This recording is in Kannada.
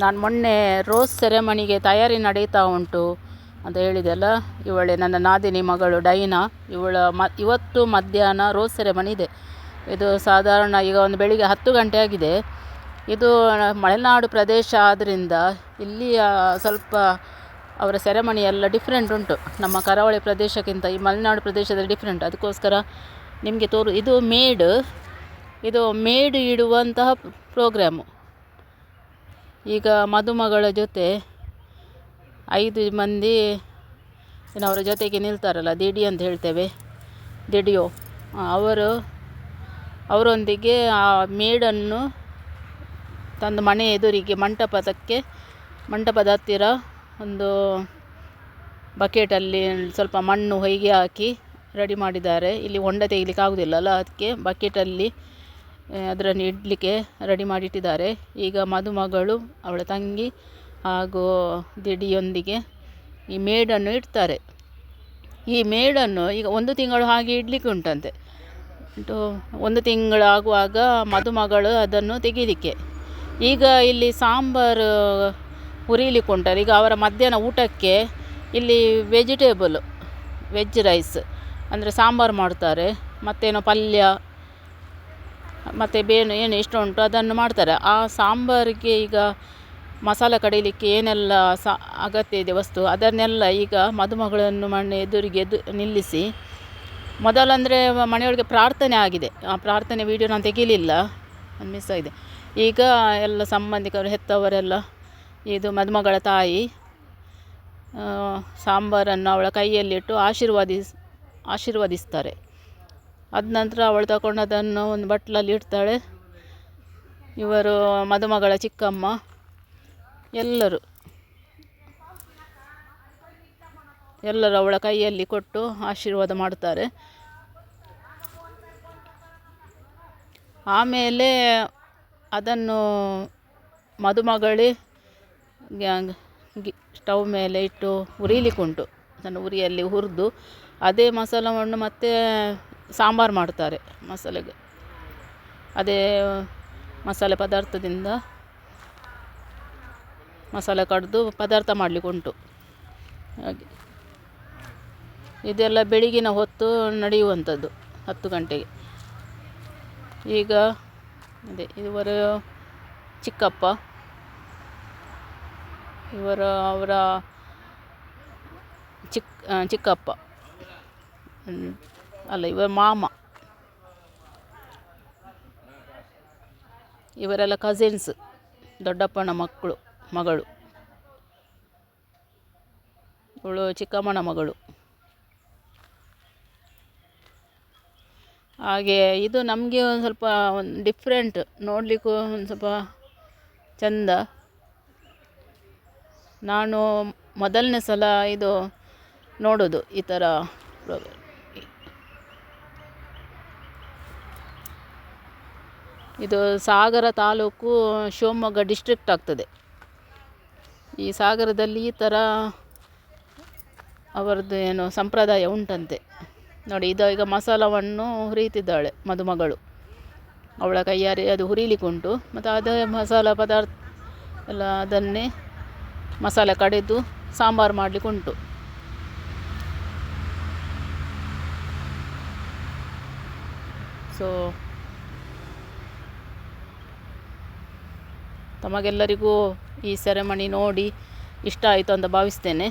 ನಾನು ಮೊನ್ನೆ ರೋಸ್ ಸೆರೆಮನಿಗೆ ತಯಾರಿ ನಡೀತಾ ಉಂಟು ಅಂತ ಹೇಳಿದೆಲ್ಲ. ಇವಳೆ ನನ್ನ ನಾದಿನಿ ಮಗಳು ಡೈನಾ. ಇವತ್ತು ಮಧ್ಯಾಹ್ನ ರೋಸ್ ಸೆರೆಮನಿ ಇದೆ. ಇದು ಸಾಧಾರಣ ಈಗ ಒಂದು ಬೆಳಿಗ್ಗೆ 10 ಗಂಟೆ ಆಗಿದೆ. ಇದು ಮಲೆನಾಡು ಪ್ರದೇಶ ಆದ್ದರಿಂದ ಇಲ್ಲಿ ಸ್ವಲ್ಪ ಅವರ ಸೆರೆಮನಿ ಎಲ್ಲ ಡಿಫ್ರೆಂಟ್ ಉಂಟು. ನಮ್ಮ ಕರಾವಳಿ ಪ್ರದೇಶಕ್ಕಿಂತ ಈ ಮಲೆನಾಡು ಪ್ರದೇಶದಲ್ಲಿ ಡಿಫ್ರೆಂಟ್. ಅದಕ್ಕೋಸ್ಕರ ನಿಮಗೆ ಇದು ಮೇಡ್ ಇಡುವಂತಹ ಪ್ರೋಗ್ರಾಮು. ಈಗ ಮದುಮಗಳ ಜೊತೆ 5 ಮಂದಿ ಅವರ ಜೊತೆಗೆ ನಿಲ್ತಾರಲ್ಲ, ದಿಡಿ ಅಂತ ಹೇಳ್ತೇವೆ, ದಿಡಿಯೋ, ಅವರೊಂದಿಗೆ ಆ ಮೇಡನ್ನು ತಂದು ಮನೆ ಎದುರಿಗೆ ಮಂಟಪದ ಹತ್ತಿರ ಒಂದು ಬಕೆಟಲ್ಲಿ ಸ್ವಲ್ಪ ಮಣ್ಣು ಹೊಯ್ಗೆ ಹಾಕಿ ರೆಡಿ ಮಾಡಿದ್ದಾರೆ. ಇಲ್ಲಿ ಹೊಂಡ ತೆಗಿಲಿಕ್ಕೆ ಆಗೋದಿಲ್ಲಲ್ಲ, ಅದಕ್ಕೆ ಬಕೆಟಲ್ಲಿ ಅದನ್ನು ಇಡಲಿಕ್ಕೆ ರೆಡಿ ಮಾಡಿಟ್ಟಿದ್ದಾರೆ. ಈಗ ಮದುಮಗಳು, ಅವಳ ತಂಗಿ ಹಾಗೂ ದಿಡಿಯೊಂದಿಗೆ ಈ ಮೇಡನ್ನು ಇಡ್ತಾರೆ. ಈ ಮೇಡನ್ನು ಈಗ 1 ತಿಂಗಳು ಹಾಗೆ ಇಡಲಿಕ್ಕೆ ಉಂಟಂತೆ. 1 ತಿಂಗಳು ಆಗುವಾಗ ಮದುಮಗಳು ಅದನ್ನು ತೆಗೀಲಿಕ್ಕೆ. ಈಗ ಇಲ್ಲಿ ಸಾಂಬಾರು ಹುರಿಲಿಕ್ಕೆ ಉಂಟಲ್ಲ. ಈಗ ಅವರ ಮಧ್ಯಾಹ್ನ ಊಟಕ್ಕೆ ಇಲ್ಲಿ ವೆಜ್ ರೈಸ್ ಅಂದರೆ ಸಾಂಬಾರು ಮಾಡ್ತಾರೆ, ಮತ್ತೇನೋ ಪಲ್ಯ, ಮತ್ತು ಏನು ಎಷ್ಟು ಉಂಟು ಅದನ್ನು ಮಾಡ್ತಾರೆ. ಆ ಸಾಂಬಾರಿಗೆ ಈಗ ಮಸಾಲೆ ಕಡಿಲಿಕ್ಕೆ ಏನೆಲ್ಲ ಅಗತ್ಯ ಇದೆ ವಸ್ತು, ಅದನ್ನೆಲ್ಲ ಈಗ ಮದುಮಗಳನ್ನು ಮನೆ ಎದುರಿಗೆ ನಿಲ್ಲಿಸಿ, ಮೊದಲಂದರೆ ಮನೆಯೊಳಗೆ ಪ್ರಾರ್ಥನೆ ಆಗಿದೆ. ಆ ಪ್ರಾರ್ಥನೆ ವಿಡಿಯೋ ನಾನು ತೆಗೀಲಿಲ್ಲ, ಅದು ಮಿಸ್ ಆಗಿದೆ. ಈಗ ಎಲ್ಲ ಸಂಬಂಧಿಕರು, ಹೆತ್ತವರೆಲ್ಲ, ಇದು ಮದುಮಗಳ ತಾಯಿ ಸಾಂಬಾರನ್ನು ಅವಳ ಕೈಯಲ್ಲಿಟ್ಟು ಆಶೀರ್ವದಿಸ್ತಾರೆ. ಅದ ನಂತರ ಅವಳು ತಗೊಂಡು ಅದನ್ನು ಒಂದು ಬಟ್ಲಲ್ಲಿ ಇಡ್ತಾಳೆ. ಇವರು ಮದುಮಗಳ ಚಿಕ್ಕಮ್ಮ ಎಲ್ಲರೂ ಅವಳ ಕೈಯಲ್ಲಿ ಕೊಟ್ಟು ಆಶೀರ್ವಾದ ಮಾಡ್ತಾರೆ. ಆಮೇಲೆ ಅದನ್ನು ಮದುಮಗಳೇ ಸ್ಟವ್ ಮೇಲೆ ಇಟ್ಟು ಉರಿಲಿಕ್ಕುಂಟು. ಅದನ್ನು ಉರಿಯಲ್ಲಿ ಹುರಿದು ಅದೇ ಮಸಾಲವನ್ನು ಮತ್ತೆ ಸಾಂಬಾರು ಮಾಡ್ತಾರೆ. ಅದೇ ಮಸಾಲೆ ಪದಾರ್ಥದಿಂದ ಮಸಾಲೆ ಕಡಿದು ಪದಾರ್ಥ ಮಾಡಲಿಕ್ಕುಂಟು. ಹಾಗೆ ಇದೆಲ್ಲ ಬೆಳಗಿನ ಹೊತ್ತು ನಡೆಯುವಂಥದ್ದು 10 ಗಂಟೆಗೆ. ಈಗ ಇವರ ಚಿಕ್ಕಪ್ಪ, ಅವರ ಚಿಕ್ಕಪ್ಪ ಅಲ್ಲ, ಇವರ ಮಾಮ, ಇವರೆಲ್ಲ ಕಸಿನ್ಸ್, ದೊಡ್ಡಪ್ಪನ ಮಗಳು, ಇವಳು ಚಿಕ್ಕಮ್ಮನ ಮಗಳು. ಹಾಗೆ ಇದು ನಮಗೆ ಒಂದು ಸ್ವಲ್ಪ ಡಿಫ್ರೆಂಟ್, ನೋಡಲಿಕ್ಕೂ ಒಂದು ಸ್ವಲ್ಪ ಚೆಂದ. ನಾನು ಮೊದಲನೇ ಸಲ ಇದು ನೋಡೋದು ಈ ಥರ ಪ್ರೋಗ್ರಾಮ್. ಇದು ಸಾಗರ ತಾಲೂಕು, ಶಿವಮೊಗ್ಗ ಡಿಸ್ಟ್ರಿಕ್ಟ್ ಆಗ್ತದೆ. ಈ ಸಾಗರದಲ್ಲಿ ಈ ಥರ ಅವರದ್ದು ಏನೋ ಸಂಪ್ರದಾಯ ಉಂಟಂತೆ. ನೋಡಿ, ಈಗ ಮಸಾಲವನ್ನು ಹುರಿತಿದ್ದಾಳೆ ಮದುಮಗಳು. ಅವಳ ಕೈಯಾರೆ ಅದು ಹುರಿಲಿಕ್ಕುಂಟು. ಮತ್ತು ಅದೇ ಮಸಾಲ ಪದಾರ್ಥ ಎಲ್ಲ ಅದನ್ನೇ ಮಸಾಲೆ ಕಡೆದು ಸಾಂಬಾರು ಮಾಡಲಿಕ್ಕುಂಟು. ಸೊ ತಮಗೆಲ್ಲರಿಗೂ ಈ ಸೆರೆಮನಿ ನೋಡಿ ಇಷ್ಟ ಆಯಿತು ಅಂತ ಭಾವಿಸ್ತೇನೆ.